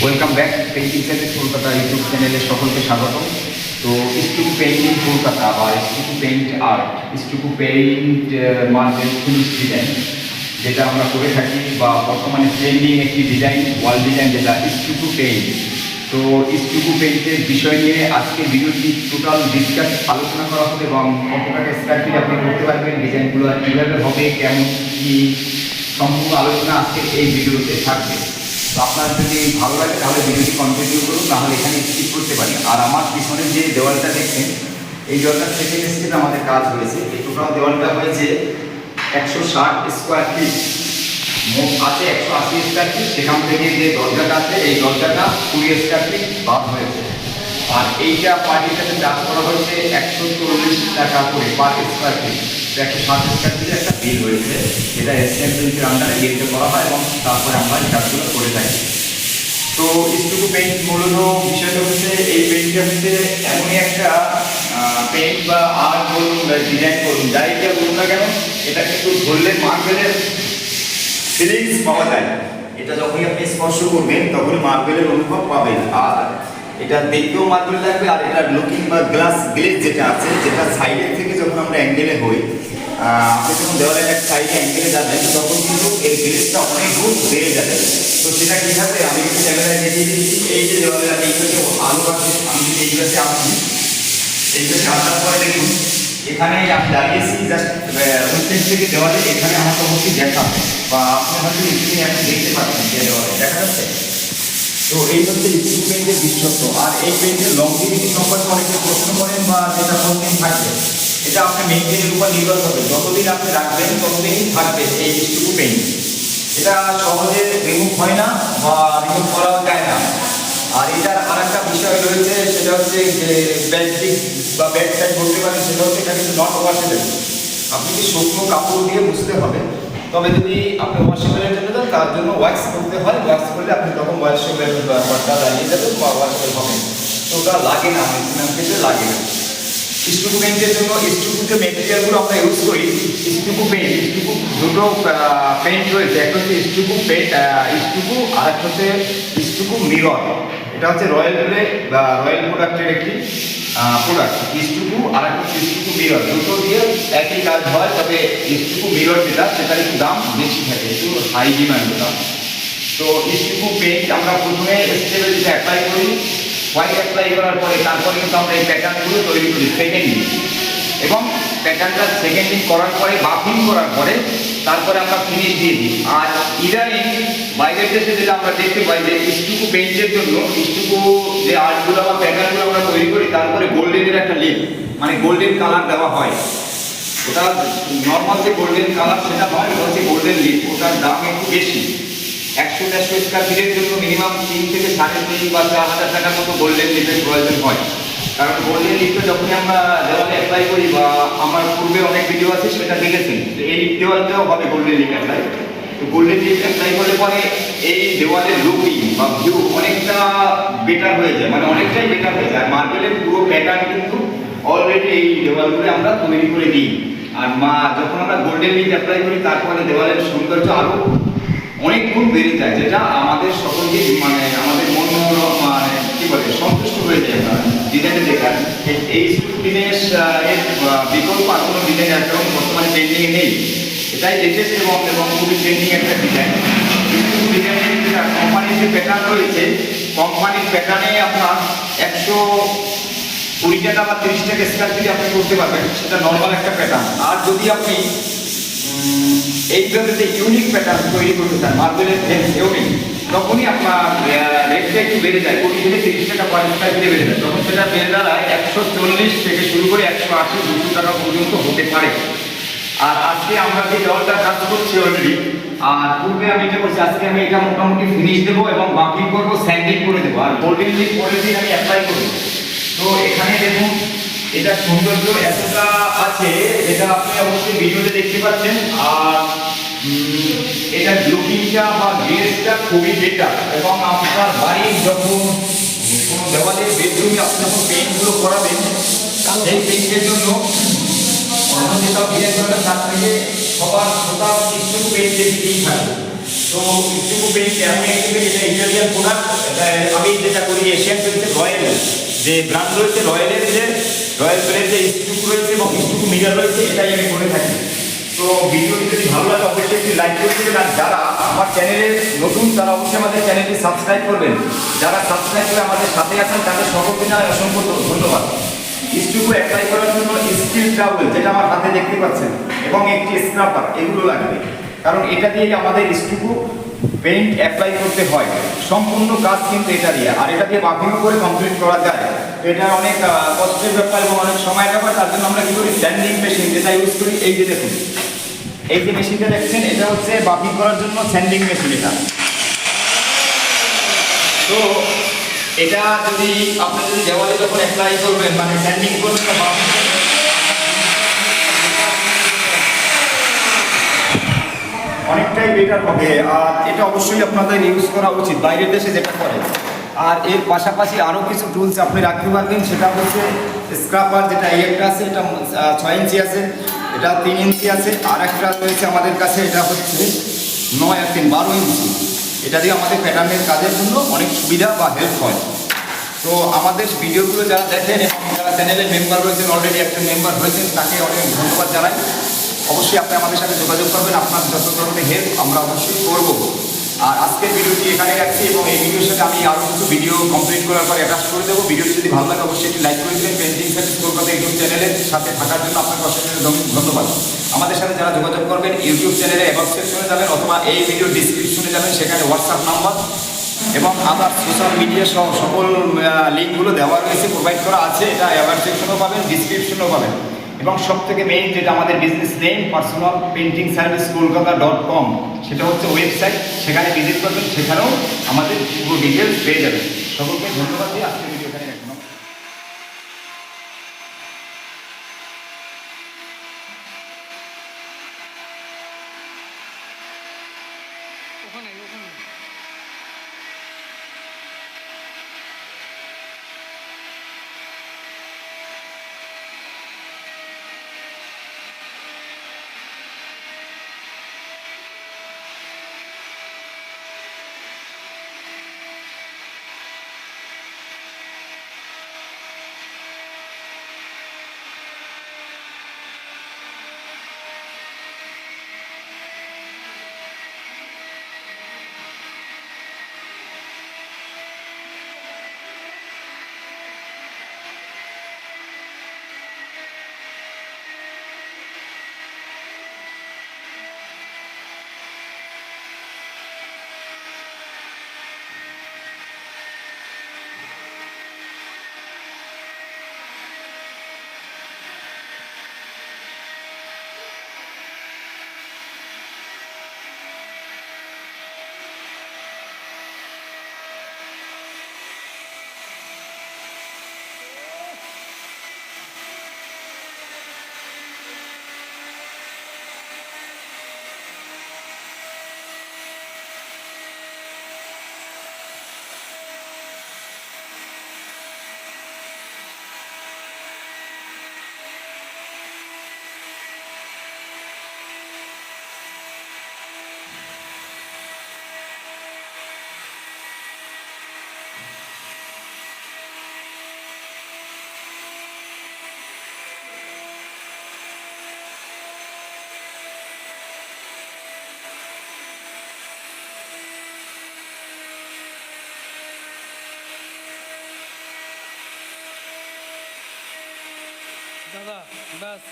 Welcome back painting service Kolkata YouTube চ্যানেলে সকলকে স্বাগত। তো স্টুকু পেইন্টিং কলকাতা বা stucco paint art, stucco paint marble finish design যেটা আমরা করে থাকি বা বর্তমানে ট্রেন্ডিং একটি ডিজাইন, ওয়াল ডিজাইন যেটা স্টুকু পেইন্ট। তো স্টুকু পেইন্টের বিষয় নিয়ে আজকে ভিডিওটি টোটাল ডিসকাস আলোচনা করা হবে এবং কত টাকা স্কোয়ার ফিট আপনি করতে পারবেন, ডিজাইনগুলো কীভাবে হবে, কেমন কী সম্পূর্ণ আলোচনা আজকে এই ভিডিওতে থাকবে। তো আপনার যদি ভালো লাগে তাহলে ভিডিওটি কন্টিনিউ করুন, তাহলে এখানে স্কিপ করতে পারি। আর আমার পিছনে যে দেওয়ালটা দেখছেন, এই দেওয়ালটা সেকেন্ড স্টেপে আমাদের কাজ হয়েছে। এই টোটাল দেওয়ালটা হয়েছে 160 স্কোয়ার ফিট, মোট আছে 180 স্কোয়ার ফিট। সেখান থেকে যে দরজাটা আছে এই দরজাটা 20 স্কোয়ার ফিট বাদ হয়েছে। আর এইটা পার্টির কাছে চার্জ করা হয়েছে 140 টাকা করে পার স্কোয়ার ফিট। 160 স্কোয়ার ফিটে একটা বিল হয়েছে, যেটা এসএম পেইন্টের আন্ডারে বিলটা করা হয় এবং তারপরে আমরা এই কাজগুলো করে থাকি। তো স্টুকু পেইন্ট মূলত বিষয়টা হচ্ছে, এই পেইন্টটা হচ্ছে এমনই একটা পেইন্ট বা আর্ট বলুন বা ডিজাইন বলুন, যাই যা বলুন না কেন, এটা কিন্তু ধরলে মার্বেলের ফিলিংস পাওয়া যায়। এটা যখনই আপনি স্পর্শ করবেন তখনই মার্বেলের অনুভব পাবেন। আর এটা দেখতেও মার্বেল লাগবে, আর এটা লুকিং বা গ্লাস গ্লেজ যেটা আছে, যেটা সাইডের থেকে যখন আমরা অ্যাঙ্গেলে হই, আপনি যখন দেওয়ালের এক সাইডে অ্যাঙ্গেলে যাবেন তখন কিন্তু এই গ্লেজটা অনেক গুণ বেড়ে যাবে। তো সেটা কীভাবে আমি একটু ক্যামেরায় দেখিয়ে দিচ্ছি। এই যে দেওয়ালের আমি এইটাকে আলো আছে, আমি যদি এইটাতে আসি, এইটাতে আসার পরে দেখুন এখানে আমি দাঁড়িয়েছি জাস্ট ওই সাইড থেকে দেওয়ালে, এখানে আমার অবশ্যই দেখাবে বা আপনি হয়তো স্ক্রিনে এখন দেখতে পাচ্ছেন যে দেওয়ালে দেখা যাচ্ছে। তো এই হচ্ছে স্টুকু পেইন্টের বিশেষত্ব। আর এই পেইন্টের লংজিভিটি সম্পর্কে অনেকে প্রশ্ন করেন বা যেটা কতদিন থাকবে, এটা আপনার মেইনটেনের উপর নির্ভর করবে। যতদিন আপনি রাখবেন ততদিনই থাকবে এই স্টুকু পেইন্ট। এটা সহজে রিমুভ হয় না বা রিমুভ করাও যায় না। আর এটার আর একটা বিষয় রয়েছে, সেটা হচ্ছে যে ব্যাড দিক বা ব্যাড সাইড বলতে পারেন, সেটা হচ্ছে এটা কিন্তু নট ওয়াশেবল। আপনি কি শুকনো কাপড় দিয়ে মুছতে হবে, তবে যদি আপনি ওয়াশেবলের জন্য দেন তার জন্য ওয়াক্স করতে হয়। ওয়াক্স করলে আপনি তখন ওয়াশেবল ব্যাপারটা দাঁড়িয়ে যাবেন বা ওয়াশেবল হবে। তো ওটা লাগে না, ম্যাক্সিমাম ক্ষেত্রে লাগে না। স্টুকু পেইন্টের জন্য স্টুকুতে মেটেরিয়ালগুলো আমরা ইউজ করি স্টুকু পেইন্ট। স্টুকু দুটো পেইন্ট রয়েছে, একটা হচ্ছে স্টুকু পেইন্ট স্টুকু, আর একটা হচ্ছে স্টুকু মিরর। এটা হচ্ছে রয়্যাল বা রয়্যাল প্রোডাক্টের একটি প্রোডাক্ট স্টুকু, আর একটা হচ্ছে স্টুকু মিরর। দুটো দিয়ে একই কাজ হয়, তবে স্টুকু মিরর যেটা সেটার একটু দাম বেশি থাকে, একটু হাই ডিমান্ড দাম। তো স্টুকু পেইন্ট আমরা প্রথমে স্টেপে যেটা অ্যাপ্লাই করি, হোয়াইট অ্যাপ্লাই করার পরে তারপরে কিন্তু আমরা এই প্যাটার্নগুলো তৈরি করি সেকেন্ডিং, এবং প্যাটার্নটা সেকেন্ডিং করার পরে বাফিং করার পরে তারপরে আমরা ফিনিশ দিয়ে দিই। আর ইদানিং বাইরের দেশে যেটা আমরা দেখতে পাই যে স্টুকু পেইন্টের জন্য স্টুকু যে আর্টগুলো বা প্যাটার্নগুলো আমরা তৈরি করি তারপরে গোল্ডেনের একটা লিপ, মানে গোল্ডেন কালার দেওয়া হয়। ওটা নর্মাল যে গোল্ডেন কালার সেটা নয়, ওটা হচ্ছে গোল্ডেন লিপ। ওটার দাম একটু বেশি, 100-150 স্কোয়ার ফিটের জন্য মিনিমাম 3 থেকে 3.5 বা 4,000 টাকার মতো গোল্ডেন লিপের প্রয়োজন হয়। কারণ গোল্ডেন লিপটা যখন আমরা দেওয়ালে অ্যাপ্লাই করি, বা আমার পূর্বে অনেক ভিডিও আছে সেটা দেখেছেন, এই দেওয়ালটাও হবে গোল্ডেন লিপ অ্যাপ্লাই। তো গোল্ডেন লিপ অ্যাপ্লাই করলে পরে এই দেওয়ালের লুকিং বা ভিউ অনেকটা বেটার হয়ে যায়, মানে অনেকটাই বেটার হয়ে যায়। মার্বেলের পুরো প্যাটার্ন কিন্তু অলরেডি এই দেওয়ালগুলো আমরা তৈরি করে দিই। আর যখন আমরা গোল্ডেন লিপ অ্যাপ্লাই করি তারপরে দেওয়ালের সৌন্দর্য আরও অনেক গুণ বেড়ে যায়, যেটা আমাদের সকলকে মানে আমাদের মন মানে কি বলে সন্তুষ্ট হয়ে যায় ডিজাইনে দেখার। এই দিনের এর বিকল্প আর কোনো ডিজাইন এখন বর্তমানে ট্রেন্ডিংয়ে নেই, এটাই লেটেস্ট এবং খুবই ট্রেন্ডিং একটা ডিজাইন। ডিজাইনের যেটা কোম্পানির যে প্যাটার্ন রয়েছে, কোম্পানির প্যাটার্নে আপনার 120 টাকা বা 30 টাকা স্কোয়ার ফিটে আপনি করতে পারবেন, সেটা নর্মাল একটা প্যাটার্ন। আর যদি আপনি এইভাবে যে ইউনিক প্যাটার্ন তৈরি করতে চান, মার্বেলের ফেন্স ইউনিক, তখনই আপনার রেটটা একটু বেড়ে যায়, 20 থেকে 30 টাকা পার স্কোয়ার ফিটে বেড়ে যায়। তখন সেটা বেড়ে দাঁড়ায় 140 থেকে শুরু করে 180-200 টাকা পর্যন্ত হতে পারে। আর আজকে আমরা যে দেওয়ালটা কাজ করছি অলরেডি, আর পূর্বে আমি যেটা করছি, আজকে আমি এটা মোটামুটি ফিনিশ দেবো এবং বাকিং করবো, স্যান্ডিং করে দেবো, আর গোল্ডেন লিপ পরের দিন আমি অ্যাপ্লাই করবো। তো এখানে দেখুন এটা সৌন্দর্য এতটা আছে, এটা আপনি অবশ্যই ভিডিওতে দেখতে পাচ্ছেন। আর এটা লুকিংটা বা গ্লেজটা খুবই বেটার, এবং আপনার বাড়ির যখন কোনো দেওয়ালে বেডরুমে আপনি যখন পেইন্টগুলো করাবেন, সেই পেইন্টের জন্য অন্য যেসব ডিজাইন করাবেন তার থেকে সবার টোটাল স্টুকু পেইন্টের দিকেই থাকবে। তো তো স্টুকো পেইন্ট আমি অ্যাকচুয়ালি এটা ইটালিয়ান প্রোডাক্ট। আমি যেটা করি এশিয়ান পেইন্টের রয়্যাল যে ব্র্যান্ড রয়েছে, রয়্যালের যে রয়্যাল পেইন্টের যে স্টুকো রয়েছে এবং স্টুকো মিরার রয়েছে, এটাই আমি করে থাকি। তো ভিডিওটি যদি ভালো লাগে অবশ্যই একটি লাইক করে দেবেন, আর যারা আমার চ্যানেলে নতুন তারা অবশ্যই আমাদের চ্যানেলটি সাবস্ক্রাইব করবেন। যারা সাবস্ক্রাইব করে আমাদের সাথে আছেন তাদের সকলকে জানাই অসংখ্য ধন্যবাদ। স্টুকো অ্যাপ্লাই করার জন্য স্টিল ট্রাভেল যেটা আমার হাতে দেখতে পাচ্ছেন এবং একটি স্ক্রাপার এগুলো লাগবে, কারণ এটা দিয়ে আমাদের স্টুকো পেইন্ট অ্যাপ্লাই করতে হয়। সম্পূর্ণ কাজ কিন্তু এটা দিয়ে, আর এটা দিয়ে বাকিও করে কমপ্লিট করা যায়। এটা অনেক কষ্টের ব্যাপার এবং অনেক সময়ের ব্যাপার, তার জন্য আমরা কী করি স্যান্ডিং মেশিন যেটা ইউজ করি। এই যে দেখুন, এই যে মেশিনটা দেখছেন এটা হচ্ছে বাকিং করার জন্য স্যান্ডিং মেশিন এটা। তো এটা যদি আপনি যদি দেওয়ালে যখন অ্যাপ্লাই করবেন মানে স্যান্ডিং করবেন বা বাকিং করবেন, অনেকটাই বেটার হবে। আর এটা অবশ্যই আপনাদের ইউজ করা উচিত, বাইরের দেশে যেটা করে। আর এর পাশাপাশি আরও কিছু টুলস আপনি রাখতে পারবেন, সেটা হচ্ছে স্ক্রাপার যেটা এই একটা আছে, এটা 6 ইঞ্চি আছে, এটা 3 ইঞ্চি আছে, আর একটা রয়েছে আমাদের কাছে এটা হচ্ছে 9 আর 3 12 ইঞ্চি। এটা দিয়ে আমাদের প্যাটার্নের কাজের জন্য অনেক সুবিধা বা হেল্প হয়। তো আমাদের ভিডিওগুলো যারা দেখেন এবং যারা চ্যানেলের মেম্বার রয়েছেন, অলরেডি একজন মেম্বার হয়েছেন, তাকে অনেক ধন্যবাদ জানাই। অবশ্যই আপনি আমাদের সাথে যোগাযোগ করবেন, আপনার যত ধরনের হেল্প আমরা অবশ্যই করব। আর আজকের ভিডিওটি এখানে রাখছি এবং এই ভিডিওর সাথে আমি আরও কিছু ভিডিও কমপ্লিট করার পর অ্যাটাচ করে দেবো। ভিডিওটি যদি ভালো লাগে অবশ্যই একটি লাইক করে দেবেন। পেন্টিং সার্ভিস কলকাতা ইউটিউব চ্যানেলের সাথে থাকার জন্য আপনাকে অসংখ্য ধন্যবাদ। আমাদের সাথে যারা যোগাযোগ করবেন ইউটিউব চ্যানেলে অ্যাবাউট সেকশনে যাবেন অথবা এই ভিডিও ডিসক্রিপশনে যাবেন, সেখানে হোয়াটসঅ্যাপ নাম্বার এবং আদার সোশ্যাল মিডিয়া সহ সকল লিঙ্কগুলো দেওয়া রয়েছে, প্রোভাইড করা আছে। এটা অ্যাবাউট সেকশনেও পাবেন, ডিসক্রিপশনেও পাবেন। এবং সব থেকে মেইন যেটা আমাদের business name personal painting service কলকাতা.com, সেটা হচ্ছে ওয়েবসাইট, সেখানে ভিজিট করবেন, সেখানেও আমাদের পুরো ডিটেলস পেয়ে যাবেন। সকলকে ধন্যবাদ দিয়ে আজকের ভিডিও এখানে রাখুন। দাদা ব্যাস